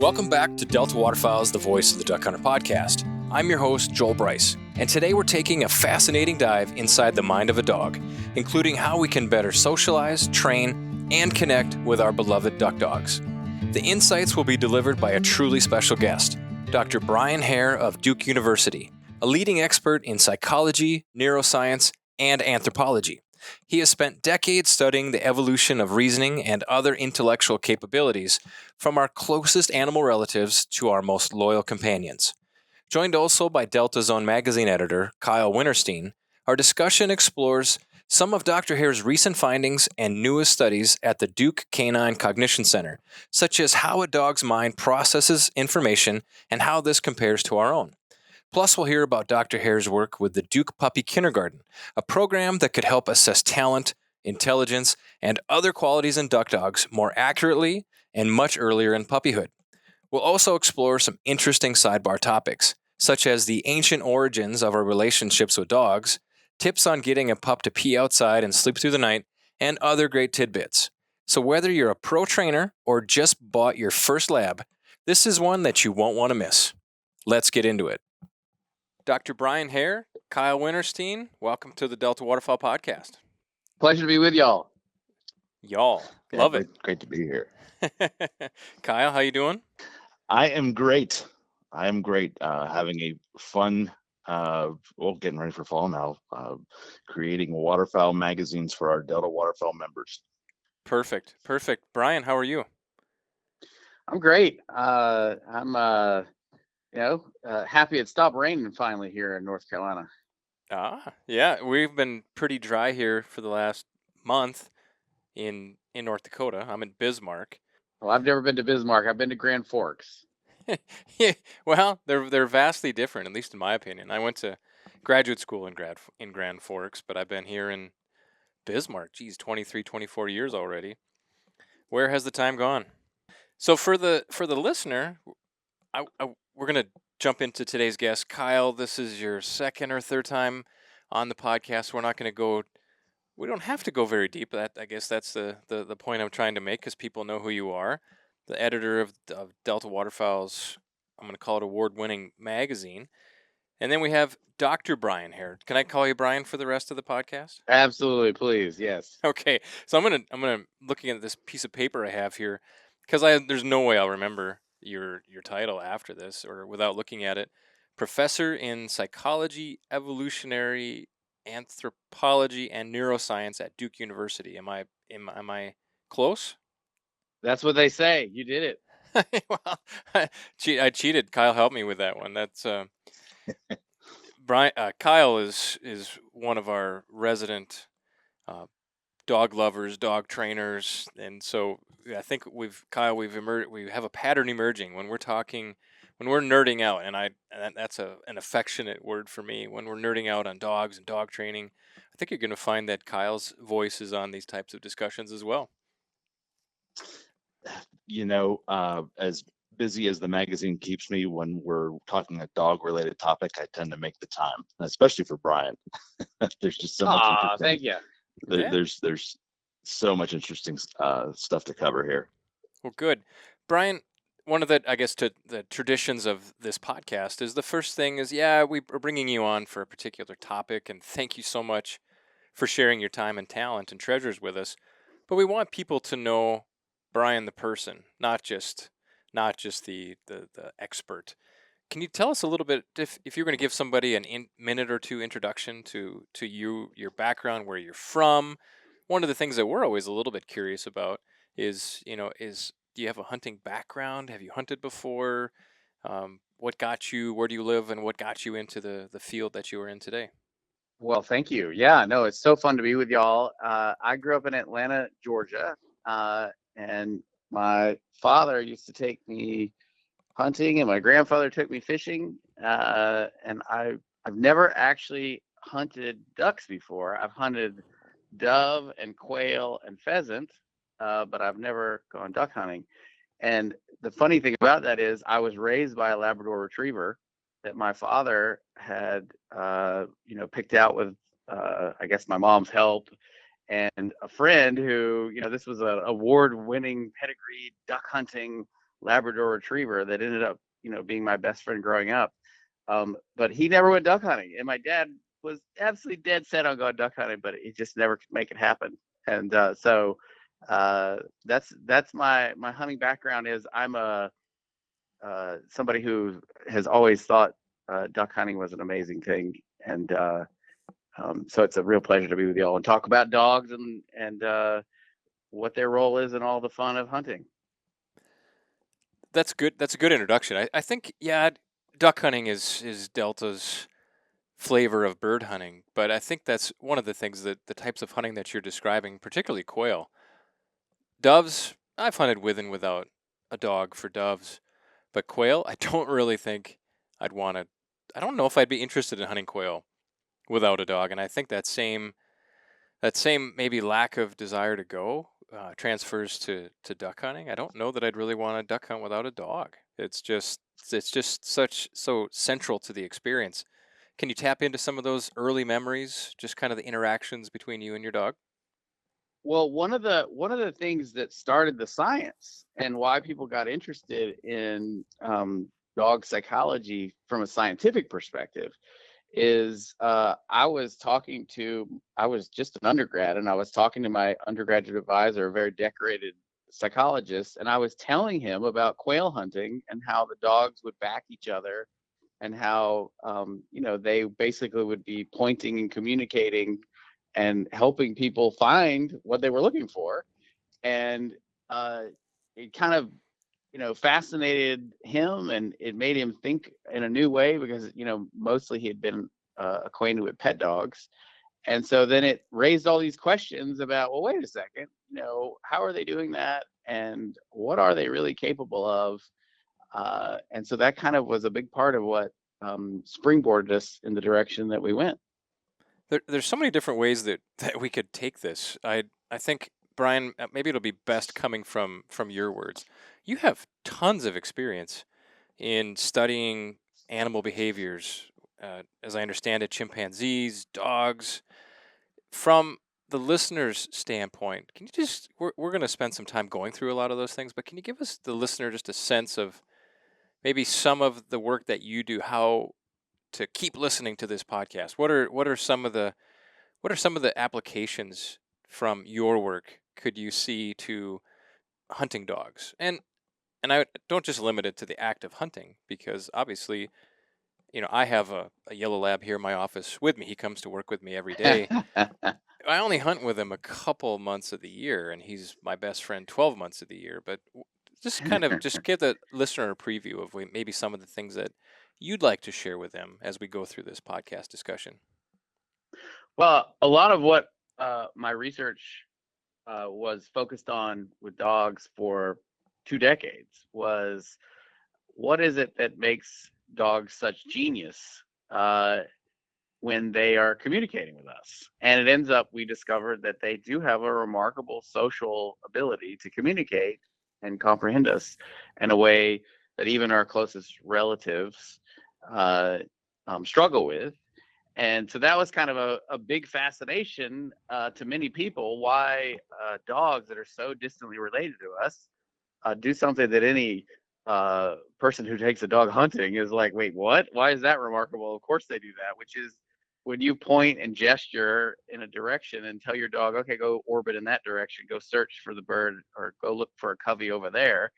Welcome back to Delta Waterfowl's The Voice of the Duck Hunter podcast. I'm your host, Joel Bryce, and today we're taking a fascinating dive inside the mind of a dog, including how we can better socialize, train, and connect with our beloved duck dogs. The insights will be delivered by a truly special guest, Dr. Brian Hare of Duke University, a leading expert in psychology, neuroscience, and anthropology. He has spent decades studying the evolution of reasoning and other intellectual capabilities from our closest animal relatives to our most loyal companions. Joined also by Delta Zone magazine editor Kyle Winterstein, our discussion explores some of Dr. Hare's recent findings and newest studies at the Duke Canine Cognition Center, such as how a dog's mind processes information and how this compares to our own. Plus, we'll hear about Dr. Hare's work with the Duke Puppy Kindergarten, a program that could help assess talent, intelligence, and other qualities in duck dogs more accurately and much earlier in puppyhood. We'll also explore some interesting sidebar topics, such as the ancient origins of our relationships with dogs, tips on getting a pup to pee outside and sleep through the night, and other great tidbits. So whether you're a pro trainer or just bought your first lab, this is one that you won't want to miss. Let's get into it. Dr. Brian Hare, Kyle Winterstein, welcome to the Delta Waterfowl Podcast. Pleasure to be with y'all. Love it. Great to be here. Kyle, how you doing? I am great. Having a fun, getting ready for fall now, creating waterfowl magazines for our Delta Waterfowl members. Perfect. Brian, how are you? I'm great. Happy it stopped raining finally here in North Carolina. Yeah, we've been pretty dry here for the last month in North Dakota. I'm in Bismarck. Well, I've never been to Bismarck. I've been to Grand Forks. Yeah, well, they're vastly different, at least in my opinion. I went to graduate school in Grand Forks, but I've been here in Bismarck, 23, 24 years already. Where has the time gone? So for the listener, we're going to jump into today's guest. Kyle, this is your second or third time on the podcast. We don't have to go very deep. I guess that's the point I'm trying to make, because people know who you are. The editor of Delta Waterfowl's, I'm going to call it, award-winning magazine. And then we have Dr. Brian Hare. Can I call you Brian for the rest of the podcast? Absolutely, please. Yes. Okay. So I'm gonna looking at this piece of paper I have here, because there's no way I'll remember your title after this or without looking at it. Professor in psychology, evolutionary, anthropology, and neuroscience at Duke University. Am I close? That's what they say. You did it. Well, I cheated. Kyle helped me with that one. That's Brian. Kyle is one of our resident dog lovers, dog trainers, and so I think we have a pattern emerging when we're nerding out, and that's an affectionate word for me. When we're nerding out on dogs and dog training, I think you're going to find that Kyle's voice is on these types of discussions as well. As busy as the magazine keeps me, when we're talking a dog-related topic, I tend to make the time, especially for Brian. There's just so much. Thank you. There's so much interesting stuff to cover here. Well, good. Brian, one of the traditions of this podcast is the first thing is, we're bringing you on for a particular topic, and thank you so much for sharing your time and talent and treasures with us. But we want people to know Brian the person, not just the expert. Can you tell us a little bit, if you're going to give somebody a minute or two introduction to you, your background, where you're from? One of the things that we're always a little bit curious about is do you have a hunting background? Have you hunted before? What got you? Where do you live? And what got you into the field that you are in today? Well, thank you. Yeah, no, it's so fun to be with y'all. I grew up in Atlanta, Georgia, and my father used to take me hunting, and my grandfather took me fishing. And I've never actually hunted ducks before. I've hunted dove and quail and pheasant, but I've never gone duck hunting. And the funny thing about that is I was raised by a Labrador Retriever that my father had, picked out with, I guess, my mom's help, and a friend who, this was an award-winning pedigree duck hunting Labrador Retriever that ended up, being my best friend growing up. But he never went duck hunting, and my dad was absolutely dead set on going duck hunting, but he just never could make it happen. And so that's my hunting background. Is I'm a somebody who has always thought duck hunting was an amazing thing, and so it's a real pleasure to be with y'all and talk about dogs and what their role is in all the fun of hunting. That's good. That's a good introduction. I think, yeah, duck hunting is Delta's flavor of bird hunting, but I think that's one of the things that the types of hunting that you're describing, particularly quail. Doves, I've hunted with and without a dog for doves, but quail, I don't really think I'd want to. I don't know if I'd be interested in hunting quail without a dog, and I think that same maybe lack of desire to go transfers to duck hunting. I don't know that I'd really want to duck hunt without a dog. It's just so central to the experience. Can you tap into some of those early memories, just kind of the interactions between you and your dog? Well, one of the things that started the science and why people got interested in dog psychology from a scientific perspective is I was just an undergrad, and I was talking to my undergraduate advisor, a very decorated psychologist, and I was telling him about quail hunting and how the dogs would back each other, and how they basically would be pointing and communicating and helping people find what they were looking for. And it kind of fascinated him, and it made him think in a new way, because mostly he had been acquainted with pet dogs. And so then it raised all these questions about, well, wait a second, how are they doing that, and what are they really capable of? And so that kind of was a big part of what springboarded us in the direction that we went. There's so many different ways that we could take this. I think, Brian, maybe it'll be best coming from your words. You have tons of experience in studying animal behaviors, as I understand it, chimpanzees, dogs. From the listener's standpoint, can you just, we're going to spend some time going through a lot of those things, but can you give us, the listener, just a sense of maybe some of the work that you do, how to keep listening to this podcast? What are some of the applications from your work could you see to hunting dogs? And I don't just limit it to the act of hunting, because obviously, I have a yellow lab here in my office with me. He comes to work with me every day. I only hunt with him a couple months of the year, and he's my best friend 12 months of the year. But just give the listener a preview of maybe some of the things that you'd like to share with them as we go through this podcast discussion. Well, a lot of what my research was focused on with dogs for 2 decades was, what is it that makes dogs such genius when they are communicating with us? And it ends up, we discovered that they do have a remarkable social ability to communicate and comprehend us in a way that even our closest relatives struggle with. And so that was kind of a big fascination to many people, why dogs that are so distantly related to us do something that any person who takes a dog hunting is like, wait, what? Why is that remarkable? Of course they do that, which is when you point and gesture in a direction and tell your dog, okay, go orbit in that direction, go search for the bird, or go look for a covey over there.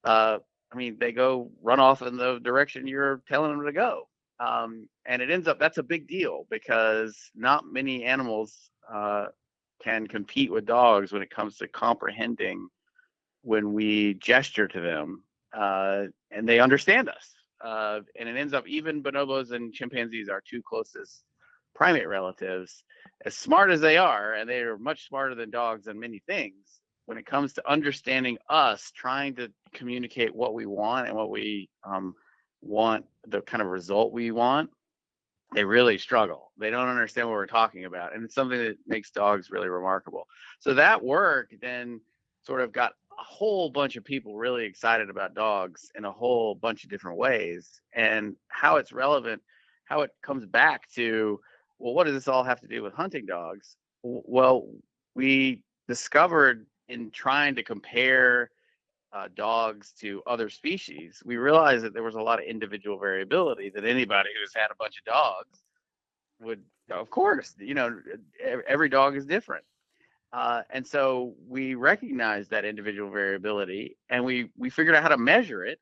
They go run off in the direction you're telling them to go. And it ends up, that's a big deal, because not many animals can compete with dogs when it comes to comprehending when we gesture to them, and they understand us. And it ends up, even bonobos and chimpanzees, our 2 closest primate relatives, as smart as they are, and they are much smarter than dogs in many things, when it comes to understanding us, trying to communicate what we want and what we want, the kind of result we want, they really struggle. They don't understand what we're talking about. And it's something that makes dogs really remarkable. So that work then sort of got a whole bunch of people really excited about dogs in a whole bunch of different ways, and how it's relevant, how it comes back to, well, what does this all have to do with hunting dogs? Well, we discovered in trying to compare dogs to other species, we realized that there was a lot of individual variability, that anybody who's had a bunch of dogs would, of course, every dog is different. And so we recognized that individual variability, and we figured out how to measure it.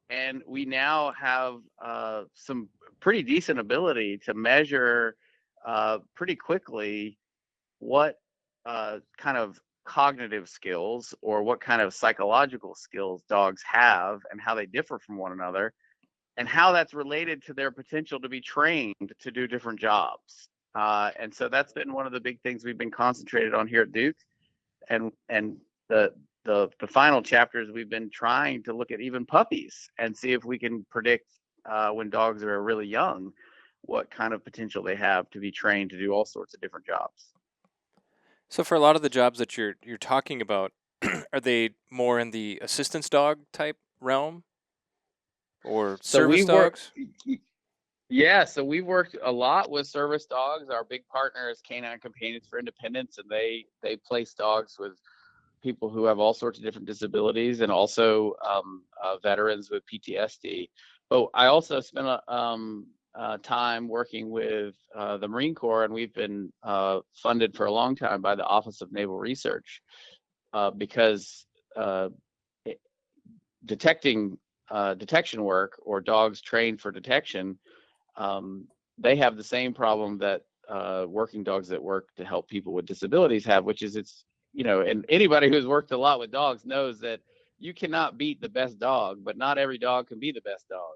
And we now have some pretty decent ability to measure pretty quickly what kind of cognitive skills or what kind of psychological skills dogs have and how they differ from one another, and how that's related to their potential to be trained to do different jobs. And so that's been one of the big things we've been concentrated on here at Duke. And the final chapters, we've been trying to look at even puppies and see if we can predict when dogs are really young, what kind of potential they have to be trained to do all sorts of different jobs. So for a lot of the jobs that you're talking about, are they more in the assistance dog type realm or service dogs? So we've worked a lot with service dogs. Our big partner is Canine Companions for Independence, and they place dogs with people who have all sorts of different disabilities, and also veterans with PTSD. But I also spent time working with the Marine Corps, and we've been funded for a long time by the Office of Naval Research because detection work, or dogs trained for detection, they have the same problem that working dogs that work to help people with disabilities have, which is and anybody who's worked a lot with dogs knows that you cannot beat the best dog, but not every dog can be the best dog.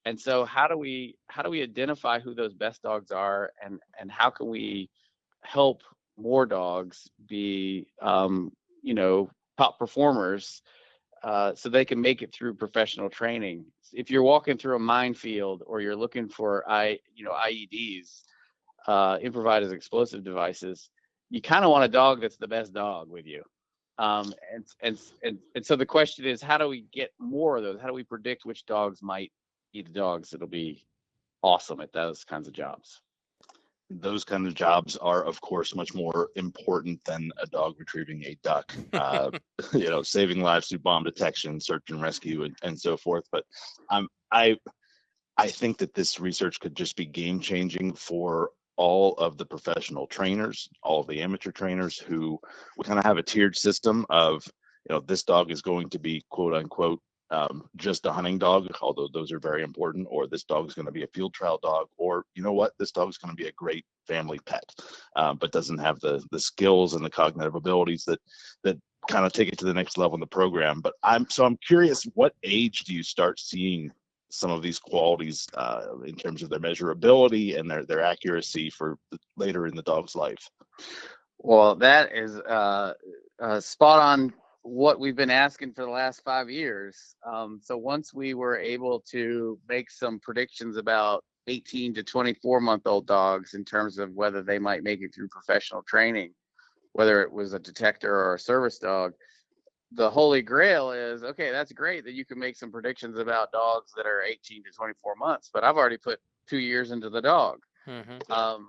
And so how do we identify who those best dogs are, and how can we help more dogs be top performers so they can make it through professional training? If you're walking through a minefield, or you're looking for IEDs, improvised explosive devices, you kind of want a dog that's the best dog with you. And so the question is, how do we get more of those? How do we predict which dogs might be the dogs that'll be awesome at those kinds of jobs? Those kind of jobs are, of course, much more important than a dog retrieving a duck. Saving lives through bomb detection, search and rescue, and so forth. But I think that this research could just be game changing for all of the professional trainers, all of the amateur trainers, who we kind of have a tiered system of, this dog is going to be quote unquote just a hunting dog, although those are very important, or this dog is going to be a field trial dog, or this dog is going to be a great family pet, but doesn't have the skills and the cognitive abilities that kind of take it to the next level in the program. But I'm curious, what age do you start seeing some of these qualities in terms of their measurability and their accuracy for later in the dog's life? Well, that is spot on what we've been asking for the last 5 years. So once we were able to make some predictions about 18 to 24-month-old dogs in terms of whether they might make it through professional training, whether it was a detector or a service dog, the holy grail is, okay, that's great that you can make some predictions about dogs that are 18 to 24 months, but I've already put 2 years into the dog. Mm-hmm.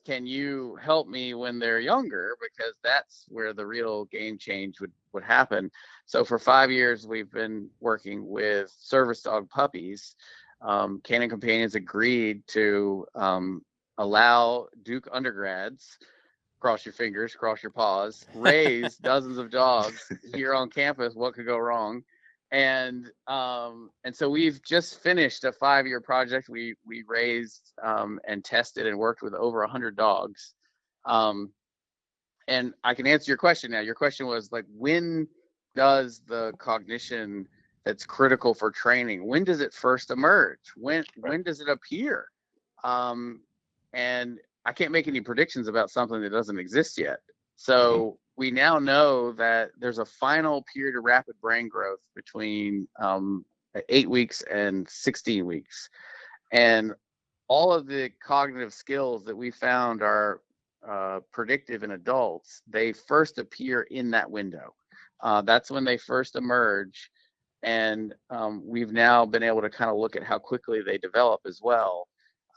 Can you help me when they're younger? Because that's where the real game change would happen. So for 5 years, we've been working with service dog puppies. Canine Companions agreed to allow Duke undergrads, cross your fingers, cross your paws, raise dozens of dogs here on campus. What could go wrong? And so we've just finished a 5-year project. We raised and tested and worked with over 100 dogs. And I can answer your question now. Your question was like, when does the cognition that's critical for training, when does it first emerge? When does it appear? And I can't make any predictions about something that doesn't exist yet. So we now know that there's a final period of rapid brain growth between 8 weeks and 16 weeks. And all of the cognitive skills that we found are predictive in adults, they first appear in that window. That's when they first emerge. And we've now been able to kind of look at how quickly they develop as well.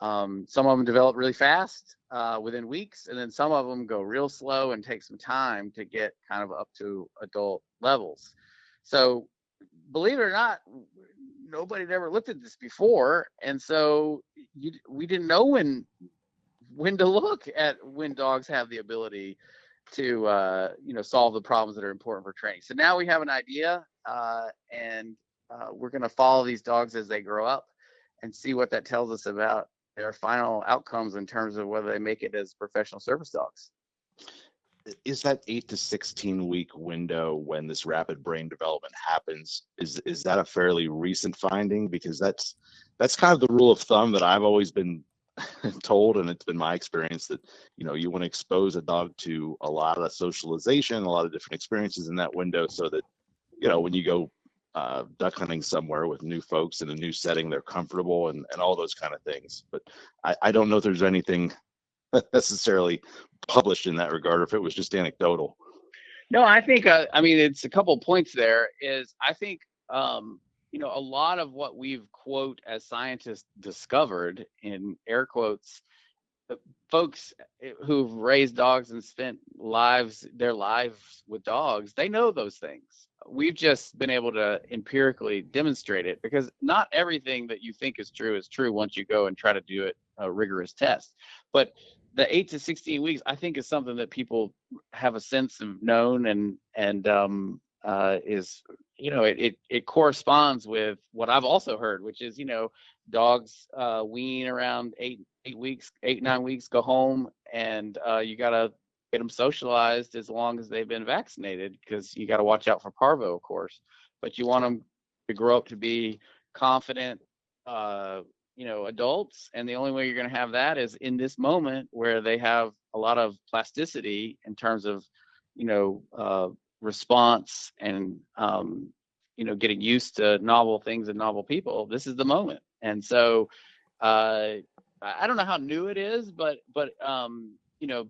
Some of them develop really fast within weeks, and then some of them go real slow and take some time to get kind of up to adult levels. So believe it or not, nobody had ever looked at this before, and so we didn't know when to look at when dogs have the ability to solve the problems that are important for training. So now we have an idea, and we're going to follow these dogs as they grow up and see what that tells us about their final outcomes in terms of whether they make it as professional service dogs. Is that 8 to 16 week window when this rapid brain development happens, is that a fairly recent finding? Because that's kind of the rule of thumb that I've always been told, and it's been my experience that you want to expose a dog to a lot of socialization, a lot of different experiences in that window, so that when you go duck hunting somewhere with new folks in a new setting, they're comfortable and all those kind of things. But I don't know if there's anything necessarily published in that regard, or if it was just anecdotal. No, I think it's a couple points there. Is I think a lot of what we've, quote, as scientists discovered, in air quotes, folks who've raised dogs and spent their lives with dogs, they know those things. We've just been able to empirically demonstrate it, because not everything that you think is true once you go and try to do it a rigorous test. But the 8 to 16 weeks, I think, is something that people have a sense of known, and is, it corresponds with what I've also heard, which is, dogs wean around 9 weeks, go home, and you got to get them socialized as long as they've been vaccinated, because you got to watch out for parvo, of course. But you want them to grow up to be confident, adults, and the only way you're going to have that is in this moment where they have a lot of plasticity in terms of, response and, getting used to novel things and novel people. This is the moment. And so, I don't know how new it is, but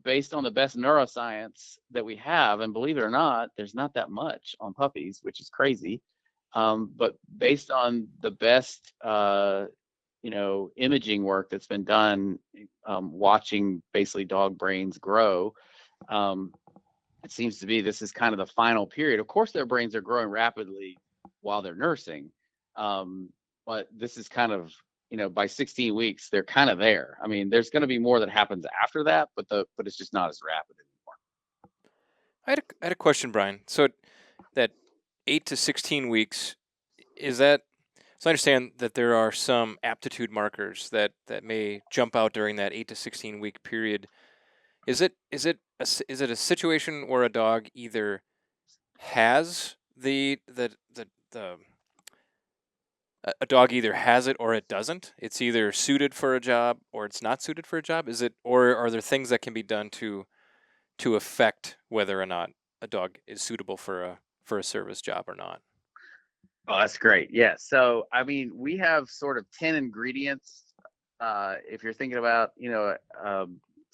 based on the best neuroscience that we have, and believe it or not, there's not that much on puppies, which is crazy. But based on the best, imaging work that's been done, watching basically dog brains grow, it seems to be this is kind of the final period. Of course, their brains are growing rapidly while they're nursing, but this is kind of, by 16 weeks, they're kind of there. I mean, there's going to be more that happens after that, but it's just not as rapid anymore. I had a question, Brian. So that 8 to 16 weeks, is that, so I understand that there are some aptitude markers that may jump out during that 8 to 16 week period. Is it a situation where a dog either has a dog either has it or it doesn't? It's either suited for a job or it's not suited for a job? Is it, or are there things that can be done to affect whether or not a dog is suitable for a service job or not? Oh, that's great. Yeah. So, we have sort of 10 ingredients. If you're thinking about,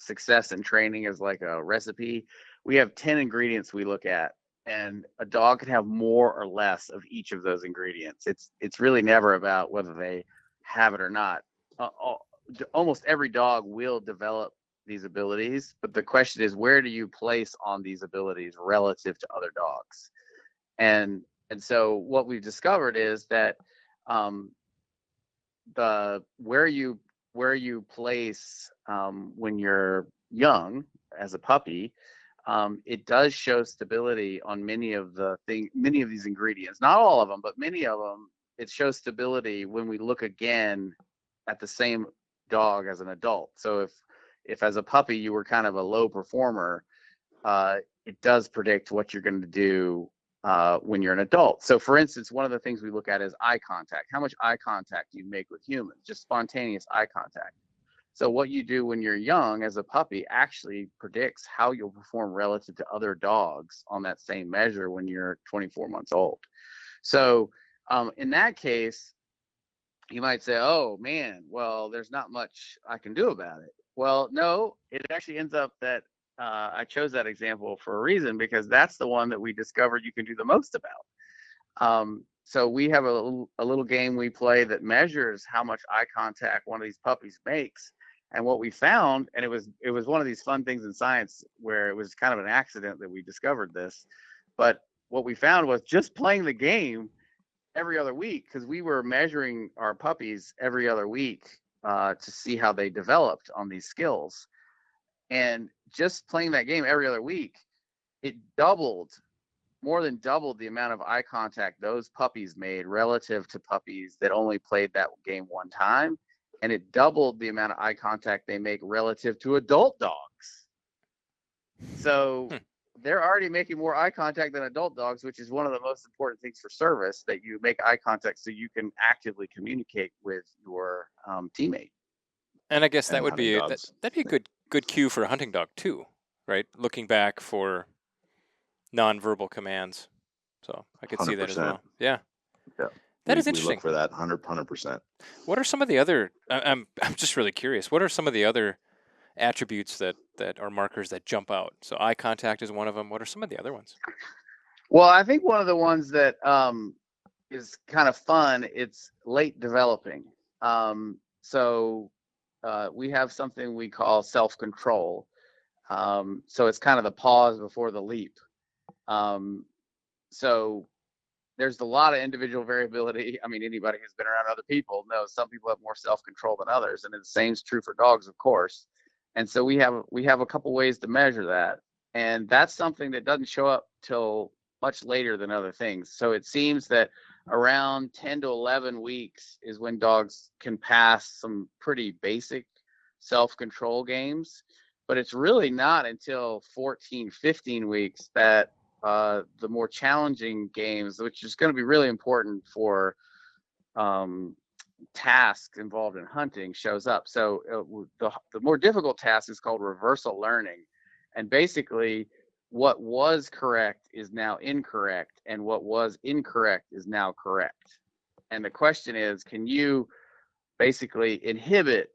success in training as like a recipe, we have 10 ingredients we look at, and a dog can have more or less of each of those ingredients. It's really never about whether they have it or not. Almost every dog will develop these abilities, but the question is, where do you place on these abilities relative to other dogs? And so what we've discovered is that where you place when you're young as a puppy, it does show stability on many of these ingredients. Not all of them, but many of them. It shows stability when we look again at the same dog as an adult. So if as a puppy you were kind of a low performer, it does predict what you're going to do when you're an adult. So for instance, one of the things we look at is eye contact. How much eye contact do you make with humans? Just spontaneous eye contact. So what you do when you're young as a puppy actually predicts how you'll perform relative to other dogs on that same measure when you're 24 months old. So in that case, you might say, oh man, well, there's not much I can do about it. Well, no, it actually ends up that I chose that example for a reason, because that's the one that we discovered you can do the most about. So we have a little game we play that measures how much eye contact one of these puppies makes. And what we found, and it was one of these fun things in science where it was kind of an accident that we discovered this, but what we found was just playing the game, every other week because we were measuring our puppies every other week to see how they developed on these skills. And just playing that game every other week, it more than doubled the amount of eye contact those puppies made relative to puppies that only played that game one time. And it doubled the amount of eye contact they make relative to adult dogs. So they're already making more eye contact than adult dogs, which is one of the most important things for service, that you make eye contact so you can actively communicate with your teammate. And I guess that And would be hunting dogs. that'd be a good cue for a hunting dog too, right? Looking back for nonverbal commands. So I could see that as 100%. well. Yeah. Yeah. That is We interesting. look for that 100%. What are some of the other? I'm just really curious. What are some of the other attributes that are markers that jump out? So eye contact is one of them. What are some of the other ones? Well, I think one of the ones that is kind of fun, it's late developing. So we have something we call self-control. So it's kind of the pause before the leap. So there's a lot of individual variability. I mean, anybody who's been around other people knows some people have more self-control than others, and the same is true for dogs, of course. And so we have a couple ways to measure that, and that's something that doesn't show up till much later than other things. So it seems that around 10 to 11 weeks is when dogs can pass some pretty basic self-control games, but it's really not until 14, 15 weeks that the more challenging games, which is going to be really important for tasks involved in hunting, shows up. So the more difficult task is called reversal learning, and basically what was correct is now incorrect, and what was incorrect is now correct. And the question is, can you basically inhibit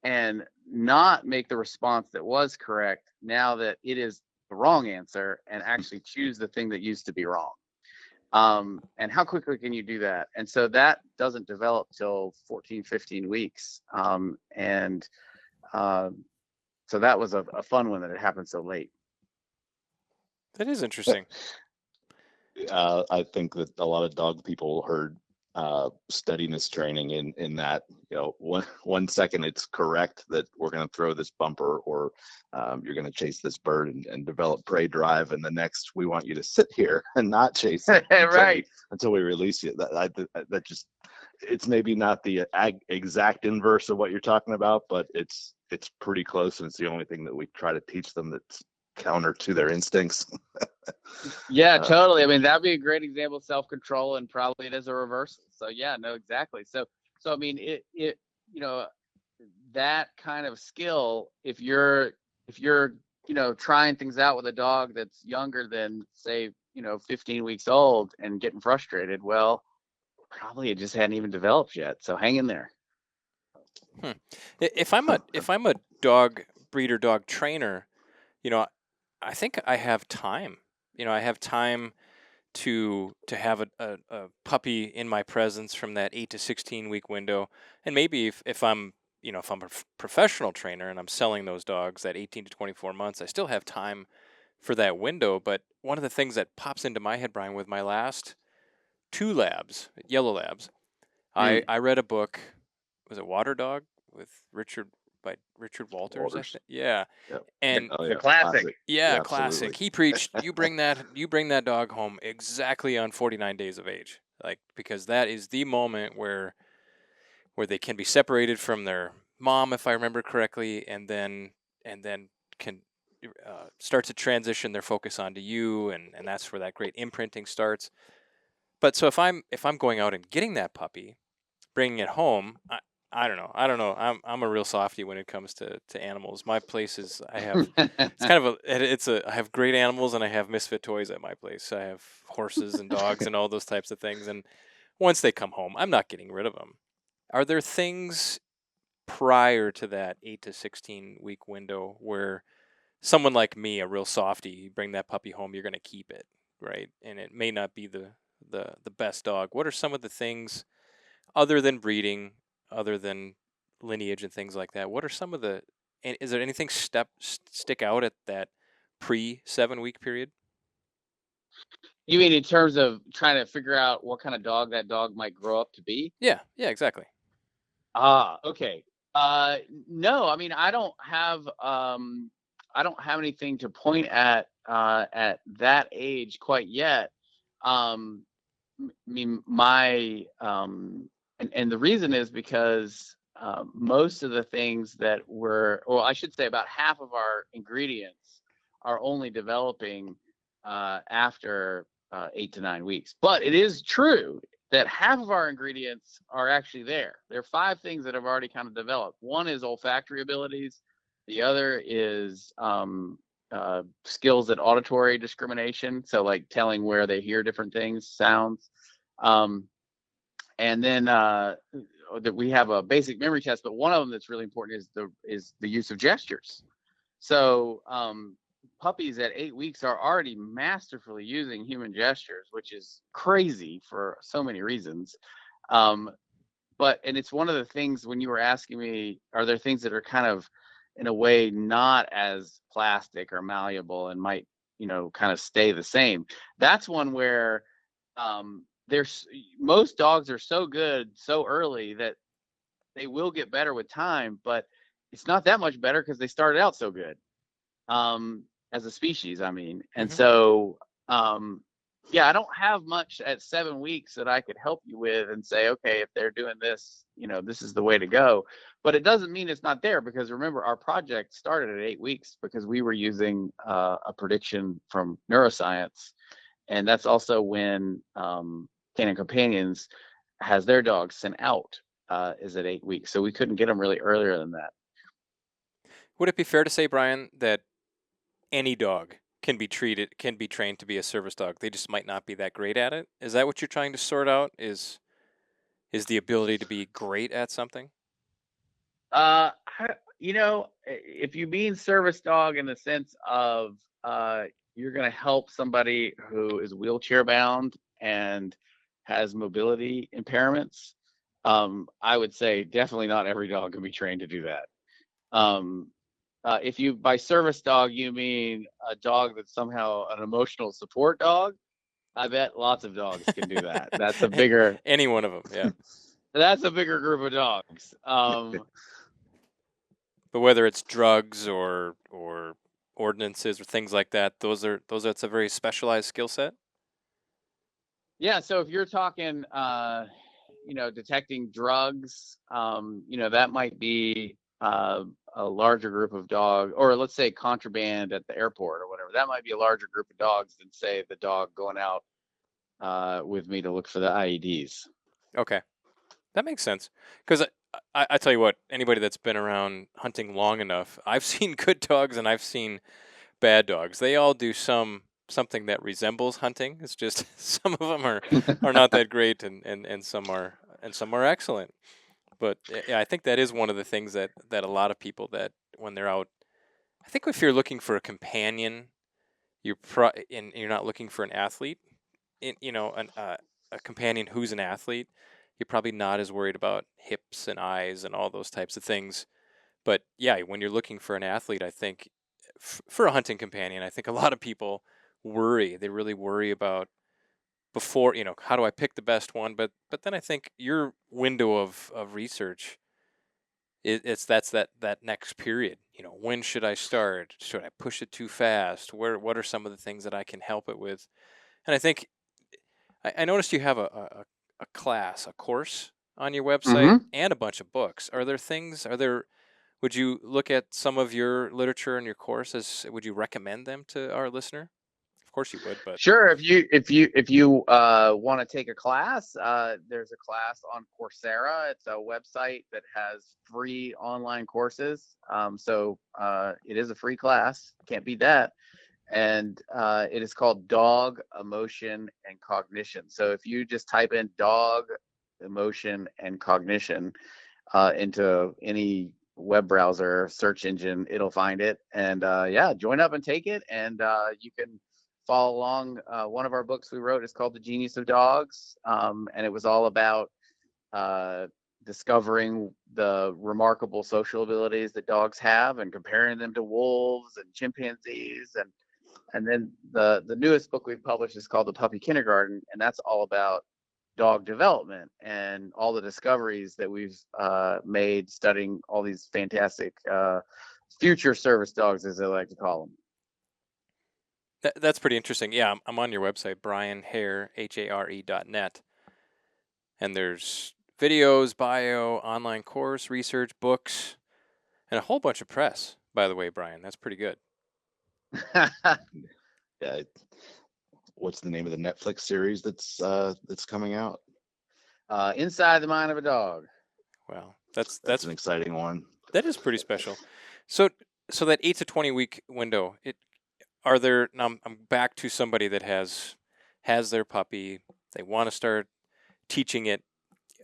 and not make the response that was correct now that it is the wrong answer, and actually choose the thing that used to be wrong? And how quickly can you do that? And so that doesn't develop till 14, 15 weeks. So that was a fun one that it happened so late. That is interesting. I think that a lot of dog people heard steadiness training in that, one second it's correct that we're going to throw this bumper, or you're going to chase this bird and develop prey drive, and the next we want you to sit here and not chase it Right. until we release you. That just, it's maybe not the exact inverse of what you're talking about, but it's pretty close, and it's the only thing that we try to teach them that's counter to their instincts. Yeah, totally. I mean, that'd be a great example of self-control, and probably it is a reversal. So yeah, no, exactly. So I mean, it that kind of skill, if you're trying things out with a dog that's younger than, say, 15 weeks old and getting frustrated, well, probably it just hadn't even developed yet. So hang in there. If I'm a dog breeder, dog trainer, I think I have time. I have time to have a puppy in my presence from that 8 to 16 week window. And maybe if I'm if I'm a professional trainer and I'm selling those dogs at 18 to 24 months, I still have time for that window. But one of the things that pops into my head, Brian, with my last 2 labs, yellow labs, I read a book. Was it Water Dog by Richard Walters? Yeah. Yep. And The classic. Yeah, Yeah, classic. absolutely. He preached, you bring that dog home exactly on 49 days of age. Because that is the moment where they can be separated from their mom, if I remember correctly, and then can start to transition their focus onto you, and that's where that great imprinting starts. But so if I'm going out and getting that puppy, bringing it home, I don't know. I'm a real softie when it comes to animals. My place is, I have great animals, and I have misfit toys at my place. I have horses and dogs and all those types of things. And once they come home, I'm not getting rid of them. Are there things prior to that 8 to 16 week window where someone like me, a real softie, you bring that puppy home, you're going to keep it, right? And it may not be the best dog. What are some of the things, other than breeding, other than lineage and things like that? What are some of the, and is there anything stick out at that pre 7 week period? You mean in terms of trying to figure out what kind of dog that dog might grow up to be? Yeah, exactly. Okay. No, I mean, I don't have anything to point at that age quite yet. Um, I mean, and the reason is because most of the things that well, I should say about half of our ingredients are only developing after 8 to 9 weeks. But it is true that half of our ingredients are actually there. There are 5 things that have already kind of developed. One is olfactory abilities. The other is skills at auditory discrimination. So like telling where they hear different things, sounds. And then that we have a basic memory test, but one of them that's really important is the use of gestures. So puppies at 8 weeks are already masterfully using human gestures, which is crazy for so many reasons. And it's one of the things when you were asking me, are there things that are kind of in a way not as plastic or malleable and might, kind of stay the same? That's one where there's most dogs are so good so early that they will get better with time, but it's not that much better because they started out so good as a species, I mean. And so yeah, I don't have much at 7 weeks that I could help you with and say, okay, if they're doing this, this is the way to go. But it doesn't mean it's not there, because remember, our project started at 8 weeks because we were using a prediction from neuroscience. And that's also when Canine Companions has their dogs sent out is at 8 weeks. So we couldn't get them really earlier than that. Would it be fair to say, Brian, that any dog can be trained to be a service dog? They just might not be that great at it. Is that what you're trying to sort out? Is the ability to be great at something? If you mean service dog in the sense of you're going to help somebody who is wheelchair bound and has mobility impairments, I would say definitely not every dog can be trained to do that. If you, by service dog, you mean a dog that's somehow an emotional support dog, I bet lots of dogs can do that. That's a bigger any one of them, yeah. That's a bigger group of dogs. But whether it's drugs or ordinances or things like that, that's a very specialized skill set. Yeah, so if you're talking, detecting drugs, that might be a larger group of dogs, or let's say contraband at the airport or whatever. That might be a larger group of dogs than, say, the dog going out with me to look for the IEDs. Okay, that makes sense. Because I tell you what, anybody that's been around hunting long enough, I've seen good dogs and I've seen bad dogs. They all do something that resembles hunting. It's just some of them are not that great, and some are excellent. But yeah, I think that is one of the things that a lot of people, that when they're out, I think if you're looking for a companion, you're not looking for an athlete. A companion who's an athlete, you're probably not as worried about hips and eyes and all those types of things. But yeah, when you're looking for an athlete, I think for a hunting companion, I think a lot of people worry. They really worry about before, how do I pick the best one? But then I think your window of research, that's that next period. When should I start? Should I push it too fast? What are some of the things that I can help it with? And I think I noticed you have a course on your website and a bunch of books. Would you look at some of your literature and your courses? Would you recommend them to our listener? Of course you would, but sure. If you want to take a class, there's a class on Coursera. It's a website that has free online courses. So it is a free class. Can't beat that. And it is called Dog, Emotion, and Cognition. So if you just type in dog, emotion, and cognition into any web browser search engine, it'll find it. And join up and take it. And you can follow along. One of our books we wrote is called The Genius of Dogs. And it was all about discovering the remarkable social abilities that dogs have and comparing them to wolves and chimpanzees. And And then the newest book we've published is called The Puppy Kindergarten, and that's all about dog development and all the discoveries that we've made studying all these fantastic future service dogs, as they like to call them. That's pretty interesting. Yeah, I'm on your website, Hare, HARE.net. And there's videos, bio, online course, research, books, and a whole bunch of press, by the way, Brian. That's pretty good. Yeah. What's the name of the Netflix series that's coming out? Inside the Mind of a Dog. Wow, that's an exciting one. That is pretty special. So that 8 to 20 week window, now I'm back to somebody that has their puppy. They want to start teaching it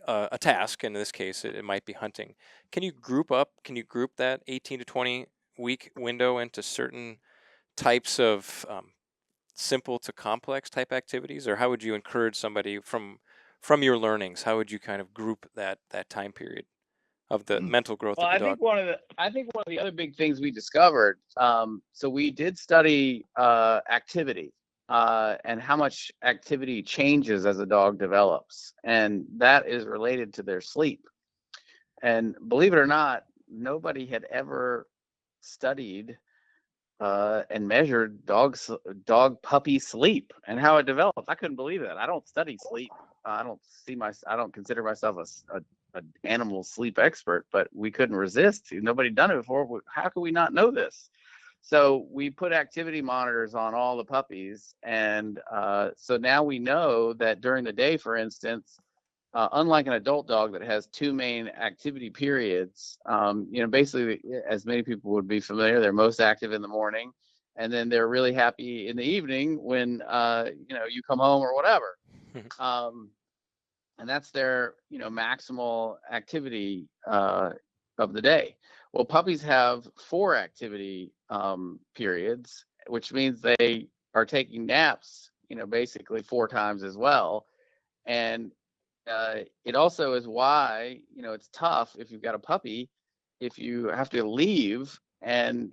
a task. In this case, it might be hunting. Can you group that 18 to 20 week window into certain types of simple to complex type activities, or how would you encourage somebody from your learnings? How would you kind of group that time period of the mental growth of the dog? I think one of the other big things we discovered. So we did study activity and how much activity changes as a dog develops, and that is related to their sleep. And believe it or not, nobody had ever studied and measured dog puppy sleep and how it develops. I couldn't believe that. I don't study sleep. I don't consider myself an animal sleep expert, but we couldn't resist. Nobody done it before. How could we not know this? So we put activity monitors on all the puppies, and so now we know that during the day, for instance, unlike an adult dog that has two main activity periods, basically, as many people would be familiar, they're most active in the morning, and then they're really happy in the evening when you come home or whatever. And that's their maximal activity of the day. Well, puppies have 4 activity periods, which means they are taking naps, basically 4 times as well. And it also is why, it's tough if you've got a puppy, if you have to leave and,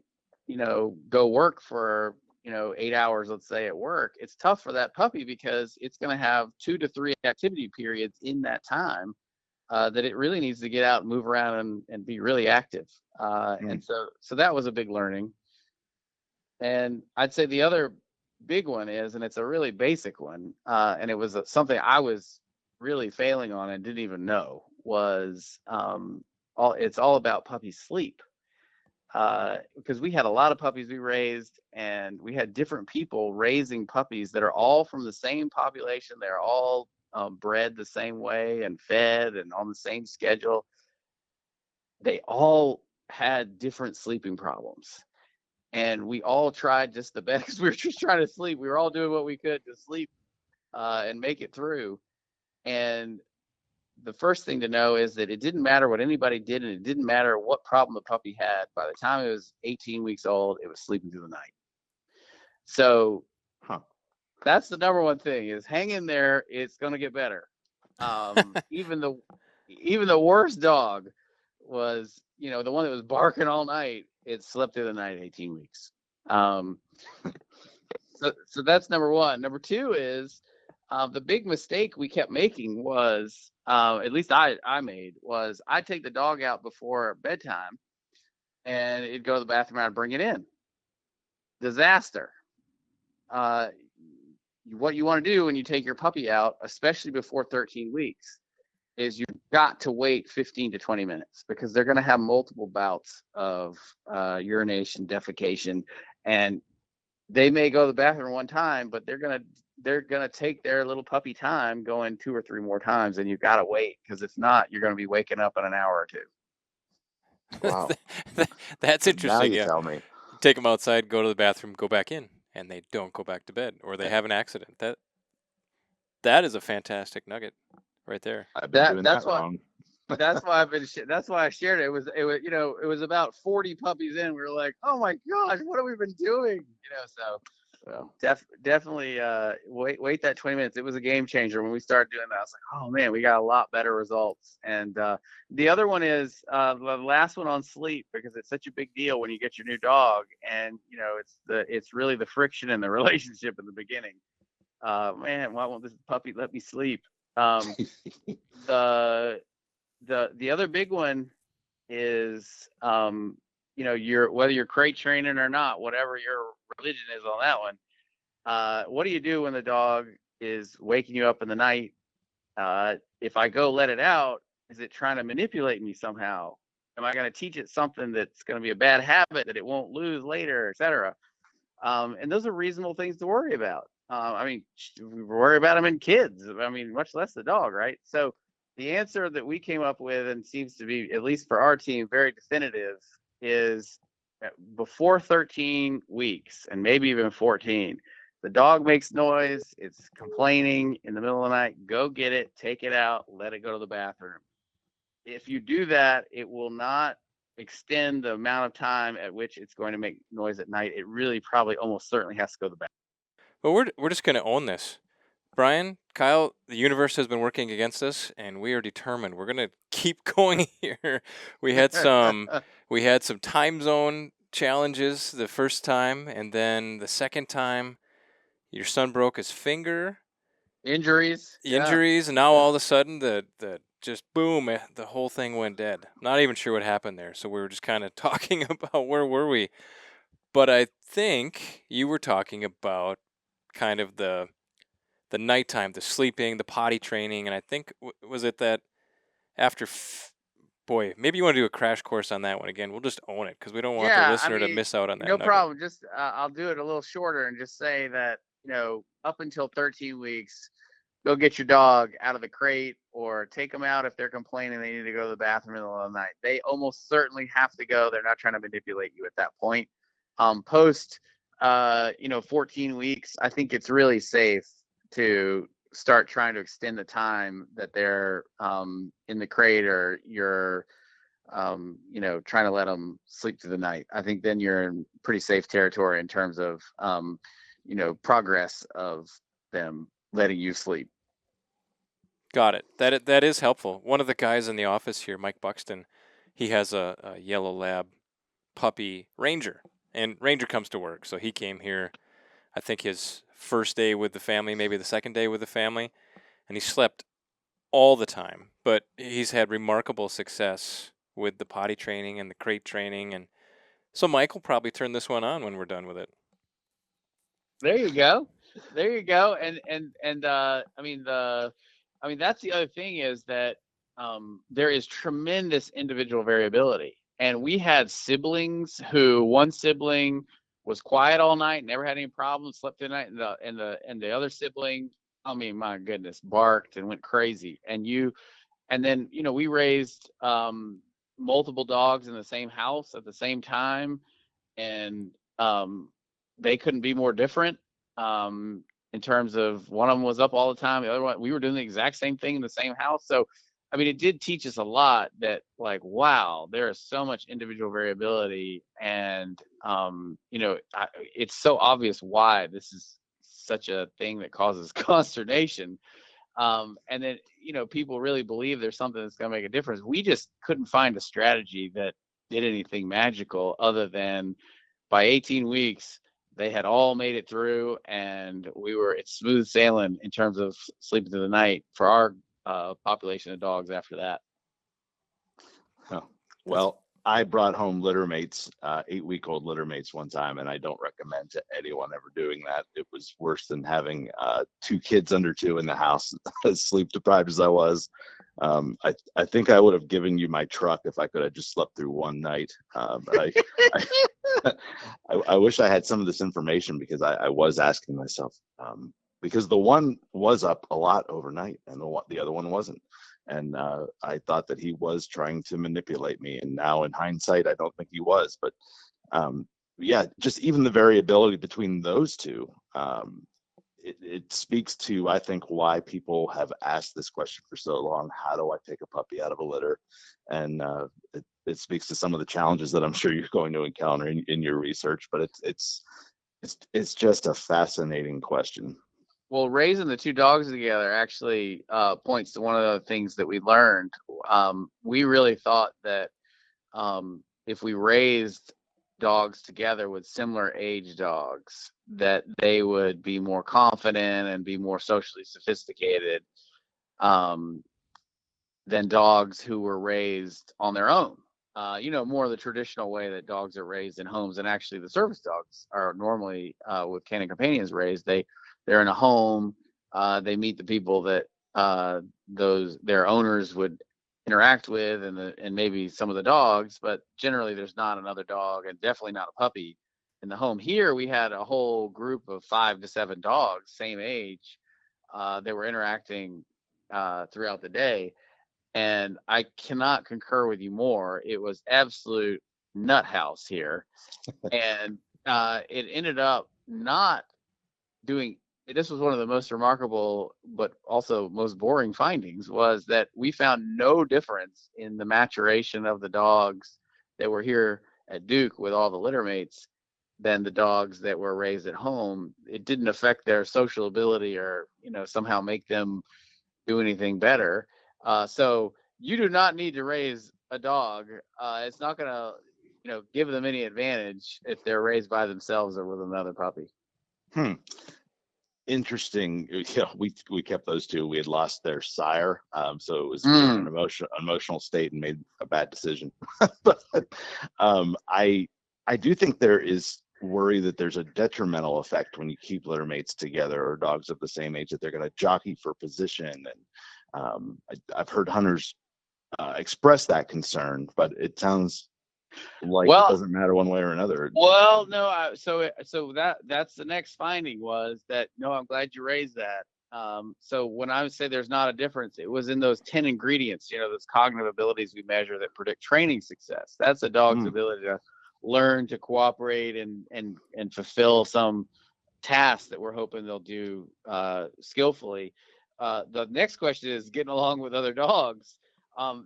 go work for, 8 hours, let's say, at work. It's tough for that puppy because it's going to have 2 to 3 activity periods in that time that it really needs to get out and move around and be really active. And so that was a big learning. And I'd say the other big one is, and it's a really basic one, and it was something I was really failing on and didn't even know, was it's all about puppy sleep. Because we had a lot of puppies we raised, and we had different people raising puppies that are all from the same population. They're all bred the same way and fed and on the same schedule. They all had different sleeping problems. And we all tried just the best, because we were just trying to sleep. We were all doing what we could to sleep and make it through. And the first thing to know is that it didn't matter what anybody did, and it didn't matter what problem the puppy had. By the time it was 18 weeks old, it was sleeping through the night. So that's the number one thing, is hang in there. It's going to get better. Even the worst dog was, the one that was barking all night, it slept through the night at 18 weeks. So that's number one. Number two is, the big mistake we kept making was, at least I made, was I'd take the dog out before bedtime and it'd go to the bathroom and I'd bring it in. Disaster. What you want to do when you take your puppy out, especially before 13 weeks, is you've got to wait 15 to 20 minutes, because they're going to have multiple bouts of urination, defecation, and they may go to the bathroom one time, but they're gonna take their little puppy time going 2 or 3 more times, and you've got to wait, because if not, you're going to be waking up in an hour or 2. Wow. That's interesting. Now you tell me. Take them outside, go to the bathroom, go back in, and they don't go back to bed, or they have an accident. That is a fantastic nugget right there. I've been doing that wrong. That's why that's why I shared it. It was about 40 puppies in. We were like, oh my gosh, what have we been doing? So So definitely wait that 20 minutes. It was a game changer when we started doing that. I was like, oh man, we got a lot better results. And the other one is the last one on sleep, because it's such a big deal when you get your new dog, and it's really the friction in the relationship in the beginning. Man, why won't this puppy let me sleep? The other big one is whether you're crate training or not, whatever your religion is on that one. What do you do when the dog is waking you up in the night? If I go let it out, is it trying to manipulate me somehow? Am I going to teach it something that's going to be a bad habit that it won't lose later, etc.? And those are reasonable things to worry about. We worry about them in kids. Much less the dog, right? So the answer that we came up with, and seems to be, at least for our team, very definitive, is before 13 weeks, and maybe even 14, the dog makes noise, it's complaining in the middle of the night, go get it, take it out, let it go to the bathroom. If you do that, it will not extend the amount of time at which it's going to make noise at night. It really probably almost certainly has to go to the bathroom. But we're just going to own this. Brian, Kyle, the universe has been working against us, and we are determined. We're going to keep going here. We had some time zone challenges the first time, and then the second time, your son broke his finger. Injuries, and now all of a sudden, the just boom, the whole thing went dead. Not even sure what happened there. So we were just kind of talking about where were we. But I think you were talking about kind of the nighttime, the sleeping, the potty training, and I think was it that after boy, maybe you want to do a crash course on that one again. We'll just own it because we don't want the listener to miss out on that. No problem. Just I'll do it a little shorter and just say that up until 13 weeks, go get your dog out of the crate or take them out if they're complaining they need to go to the bathroom in the middle of the night. They almost certainly have to go. They're not trying to manipulate you at that point. Post 14 weeks, I think it's really safe to start trying to extend the time that they're in the crate, or you're trying to let them sleep through the night. I think then you're in pretty safe territory in terms of progress of them letting you sleep. Got it. That is helpful. One of the guys in the office here, Mike Buxton, he has a yellow lab puppy, Ranger, and Ranger comes to work. So he came here, I think his first day with the family, maybe the second day with the family, and he slept all the time. But he's had remarkable success with the potty training and the crate training, and so Mike will probably turn this one on when we're done with it. There you go. And that's the other thing, is that there is tremendous individual variability. And we had siblings who, one sibling was quiet all night, never had any problems, slept through the night, and the other sibling, my goodness, barked and went crazy. And then we raised multiple dogs in the same house at the same time, and they couldn't be more different. In terms of, one of them was up all the time, the other one, we were doing the exact same thing in the same house. So it did teach us a lot, that wow, there is so much individual variability, and it's so obvious why this is such a thing that causes consternation. And then people really believe there's something that's going to make a difference. We just couldn't find a strategy that did anything magical, other than by 18 weeks they had all made it through, and it's smooth sailing in terms of sleeping through the night for our population of dogs after that. Oh, well, I brought home litter mates, 8-week-old litter mates one time, and I don't recommend to anyone ever doing that. It was worse than having 2 kids under 2 in the house, as sleep deprived as I was. I think I would have given you my truck if I could have just slept through one night. But I wish I had some of this information, because I was asking myself, because the one was up a lot overnight and the other one wasn't. And I thought that he was trying to manipulate me. And now in hindsight, I don't think he was. But just even the variability between those two, it speaks to, I think, why people have asked this question for so long. How do I take a puppy out of a litter? And it speaks to some of the challenges that I'm sure you're going to encounter in your research. But it's It's just a fascinating question. Well, raising the two dogs together actually points to one of the things that we learned. We really thought that if we raised dogs together with similar age dogs, that they would be more confident and be more socially sophisticated than dogs who were raised on their own. More the traditional way that dogs are raised in homes, and actually the service dogs are normally with canine companions raised. They're in a home. They meet the people that their owners would interact with, and maybe some of the dogs, but generally there's not another dog, and definitely not a puppy in the home. Here we had a whole group of 5 to 7 dogs, same age. They were interacting throughout the day. And I cannot concur with you more. It was absolute nut house here. And it ended up not doing, this was one of the most remarkable, but also most boring findings, was that we found no difference in the maturation of the dogs that were here at Duke with all the litter mates than the dogs that were raised at home. It didn't affect their social ability or, somehow make them do anything better. So you do not need to raise a dog. It's not going to, give them any advantage if they're raised by themselves or with another puppy. Interesting. We kept those two. We had lost their sire, so it was in an emotional state and made a bad decision. But I do think there is worry that there's a detrimental effect when you keep litter mates together or dogs of the same age, that they're going to jockey for position. And I've heard hunters express that concern, but it sounds like it doesn't matter one way or another. Well, no. So that's the next finding was that, no, I'm glad you raised that. So when I would say there's not a difference, it was in those 10 ingredients, those cognitive abilities we measure that predict training success. That's a dog's ability to learn to cooperate and fulfill some task that we're hoping they'll do skillfully. The next question is getting along with other dogs.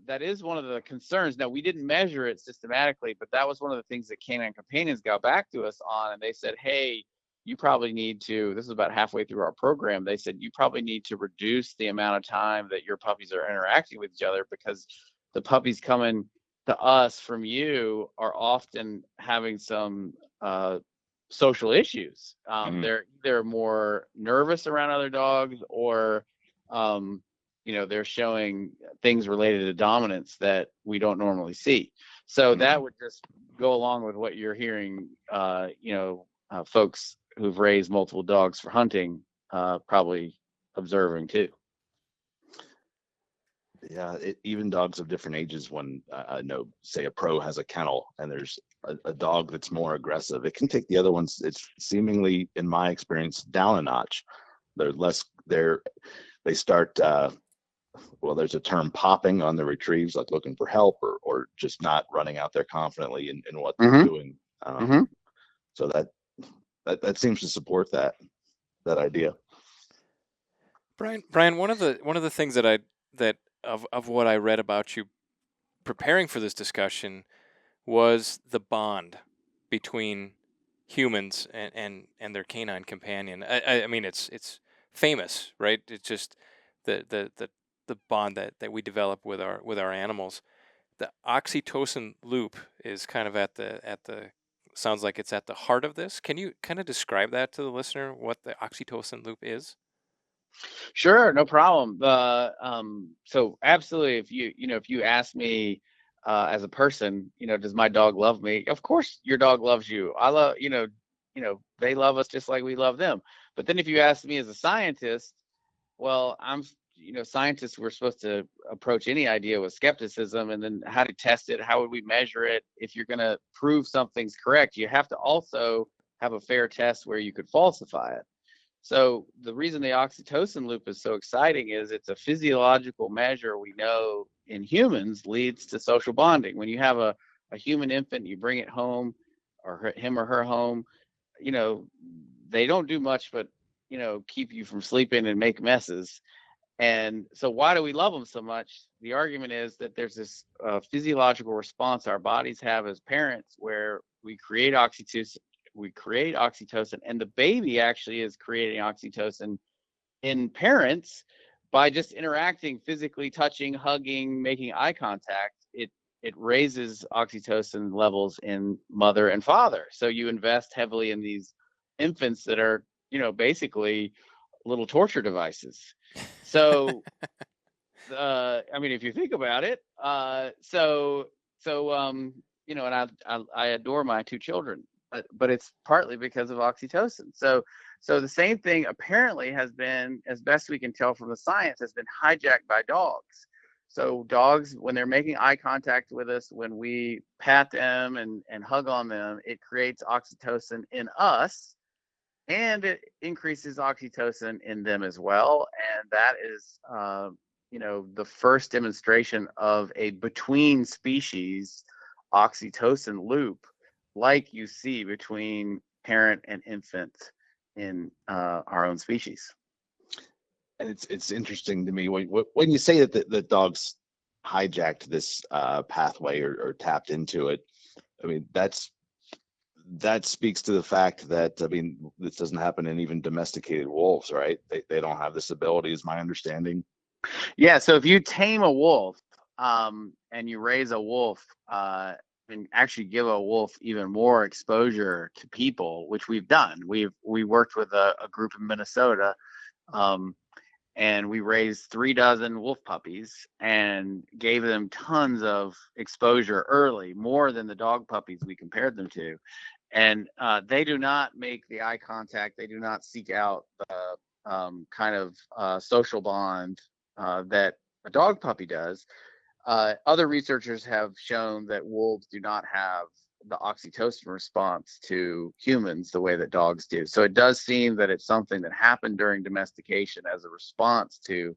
That is one of the concerns. Now, we didn't measure it systematically, but that was one of the things that Canine Companions got back to us on. And they said, hey, you probably need to, this is about halfway through our program, they said, you probably need to reduce the amount of time that your puppies are interacting with each other, because the puppies coming to us from you are often having some social issues. They're more nervous around other dogs, or they're showing things related to dominance that we don't normally see. So that would just go along with what you're hearing, folks who've raised multiple dogs for hunting probably observing too. Yeah, even dogs of different ages, when I know, say a pro has a kennel and there's a dog that's more aggressive, it can take the other ones, it's seemingly, in my experience, down a notch. They start, there's a term, popping on the retrieves, like looking for help or just not running out there confidently in what they're doing. So that seems to support that idea. Brian, one of the things that of what I read about you preparing for this discussion was the bond between humans and their canine companion. I mean, it's famous, right? It's just the bond that we develop with our animals. The oxytocin loop is kind of at the sounds like it's at the heart of this. Can you kind of describe that to the listener, what the oxytocin loop is? Sure, no problem. So absolutely, if you ask me as a person, does my dog love me? Of course, your dog loves you. I love, they love us just like we love them. But then if you ask me as a scientist, well, scientists, we're supposed to approach any idea with skepticism, and then how to test it, how would we measure it? If you're going to prove something's correct, you have to also have a fair test where you could falsify it. So the reason the oxytocin loop is so exciting is it's a physiological measure we know in humans leads to social bonding. When you have a human infant, you bring it home, or him or her home, they don't do much but, keep you from sleeping and make messes. And so why do we love them so much? The argument is that there's this physiological response our bodies have as parents where we create oxytocin we create oxytocin, and the baby actually is creating oxytocin in parents by just interacting, physically touching, hugging, making eye contact. It raises oxytocin levels in mother and father. So you invest heavily in these infants that are, basically little torture devices. So, I mean, if you think about it, and I adore my two children, but it's partly because of oxytocin. So the same thing apparently has been, as best we can tell from the science, has been hijacked by dogs. So dogs, when they're making eye contact with us, when we pat them and hug on them, it creates oxytocin in us, and it increases oxytocin in them as well. And that is, the first demonstration of a between species oxytocin loop, like you see between parent and infant in our own species. And it's interesting to me when you say that the dogs hijacked this pathway or tapped into it. I mean, that speaks to the fact that, I mean, this doesn't happen in even domesticated wolves, right? They don't have this ability, is my understanding. Yeah, so if you tame a wolf and you raise a wolf and actually give a wolf even more exposure to people, which we've done. We worked with a group in Minnesota, and we raised 36 wolf puppies and gave them tons of exposure early, more than the dog puppies we compared them to. And they do not make the eye contact. They do not seek out the kind of social bond that a dog puppy does. Other researchers have shown that wolves do not have the oxytocin response to humans the way that dogs do. So it does seem that it's something that happened during domestication as a response to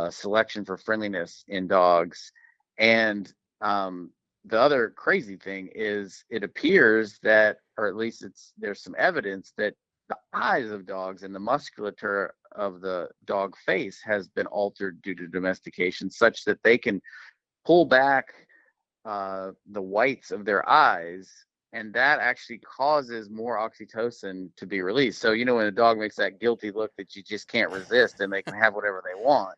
selection for friendliness in dogs. And the other crazy thing is, it appears that, or at least there's some evidence that the eyes of dogs and the musculature of the dog face has been altered due to domestication, such that they can pull back the whites of their eyes, and that actually causes more oxytocin to be released. So, when a dog makes that guilty look that you just can't resist and they can have whatever they want,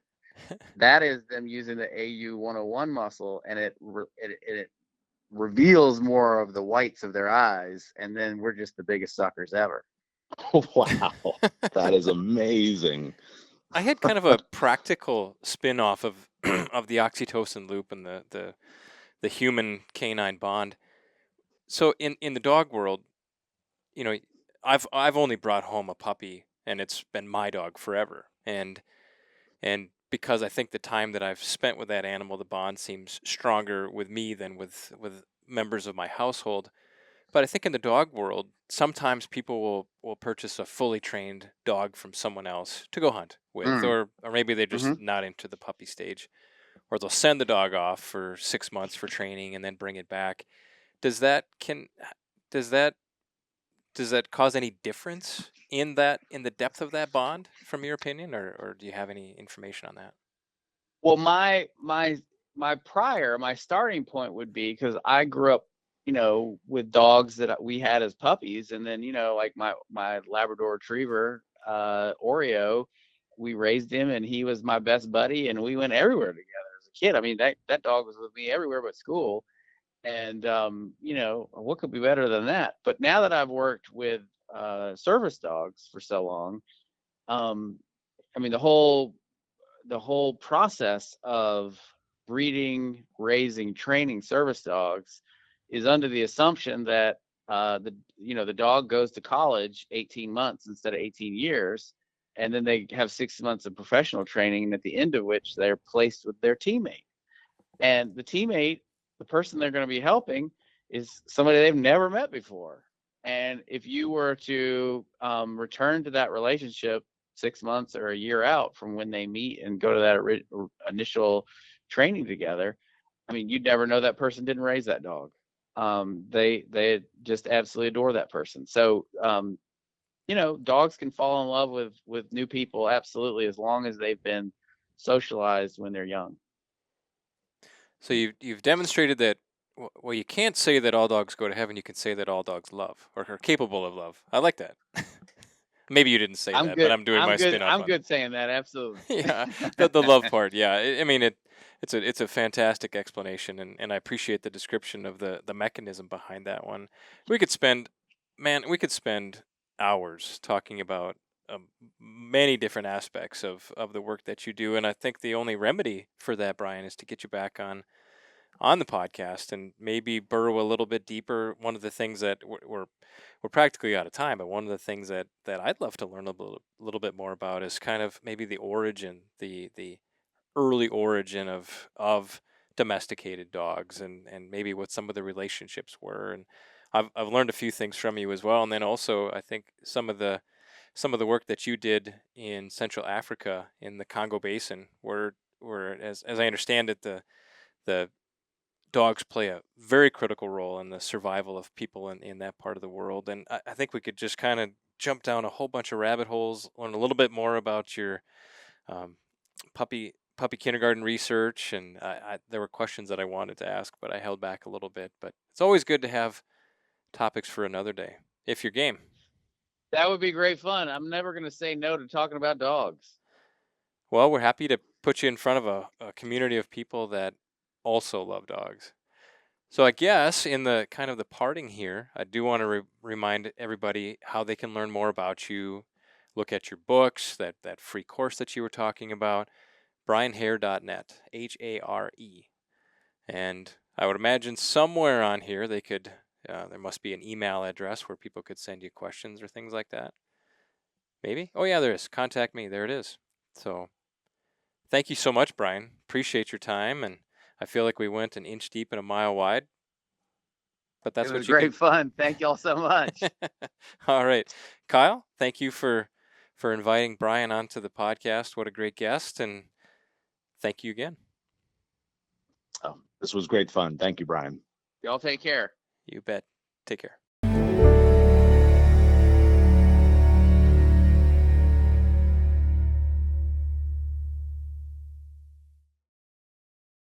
that is them using the AU101 muscle, and it reveals more of the whites of their eyes, and then we're just the biggest suckers ever. Wow, that is amazing. I had kind of a practical spin-off of of the oxytocin loop and the human-canine bond. So in the dog world, I've only brought home a puppy, and it's been my dog forever. And because I think the time that I've spent with that animal, the bond seems stronger with me than with members of my household. But I think in the dog world, sometimes people will purchase a fully trained dog from someone else to go hunt with, or maybe they're just not into the puppy stage, or they'll send the dog off for 6 months for training and then bring it back. Does that cause any difference in the depth of that bond, from your opinion, or do you have any information on that? Well, my starting point would be, because I grew up, with dogs that we had as puppies, and then, like my Labrador Retriever, Oreo, we raised him, and he was my best buddy, and we went everywhere together as a kid. I mean, that dog was with me everywhere but school, and what could be better than that? But now that I've worked with service dogs for so long, I mean, the whole process of breeding, raising, training service dogs is under the assumption that the dog goes to college 18 months instead of 18 years, and then they have 6 months of professional training, at the end of which they're placed with their teammate. And the teammate, the person they're going to be helping, is somebody they've never met before. And if you were to return to that relationship 6 months or a year out from when they meet and go to that initial training together, I mean, you'd never know that person didn't raise that dog. They just absolutely adore that person. So, dogs can fall in love with new people, absolutely, as long as they've been socialized when they're young. So you've demonstrated that Well, you can't say that all dogs go to heaven. You can say that all dogs love or are capable of love. I like that. Maybe you didn't say I'm that, but good. I'm doing I'm my good. spin off I'm on it. good saying that. Absolutely. Yeah, the love part. Yeah, I mean it's a fantastic explanation, and I appreciate the description of the mechanism behind that one. We could spend, man, we could spend hours talking about many different aspects of the work that you do, and I think the only remedy for that, Brian, is to get you back on the podcast and maybe burrow a little bit deeper. One of the things that we're practically out of time, but one of the things that I'd love to learn a little bit more about is kind of maybe the origin, the early origin of domesticated dogs, and maybe what some of the relationships were. And I've learned a few things from you as well. And then also I think some of the work that you did in Central Africa in the Congo Basin, where as I understand it, the dogs play a very critical role in the survival of people in that part of the world. And I think we could just kind of jump down a whole bunch of rabbit holes, learn a little bit more about your um, puppy kindergarten research. And there were questions that I wanted to ask, but I held back a little bit. But it's always good to have topics for another day, if you're game. That would be great fun. I'm never going to say no to talking about dogs. Well, we're happy to put you in front of a community of people that also love dogs. So I guess in the kind of the parting here, I do want to remind everybody how they can learn more about you, look at your books, that free course that you were talking about, brianhare.net, Hare. And I would imagine somewhere on here they could, there must be an email address where people could send you questions or things like that. Maybe? Oh yeah, there is. Contact me. There it is. So thank you so much, Brian. Appreciate your time. And I feel like we went an inch deep and a mile wide. But that's It what was you great can. fun. Thank y'all so much. All right, Kyle, thank you for inviting Brian onto the podcast. What a great guest, and thank you again. This was great fun. Thank you, Brian. Y'all take care. You bet. Take care.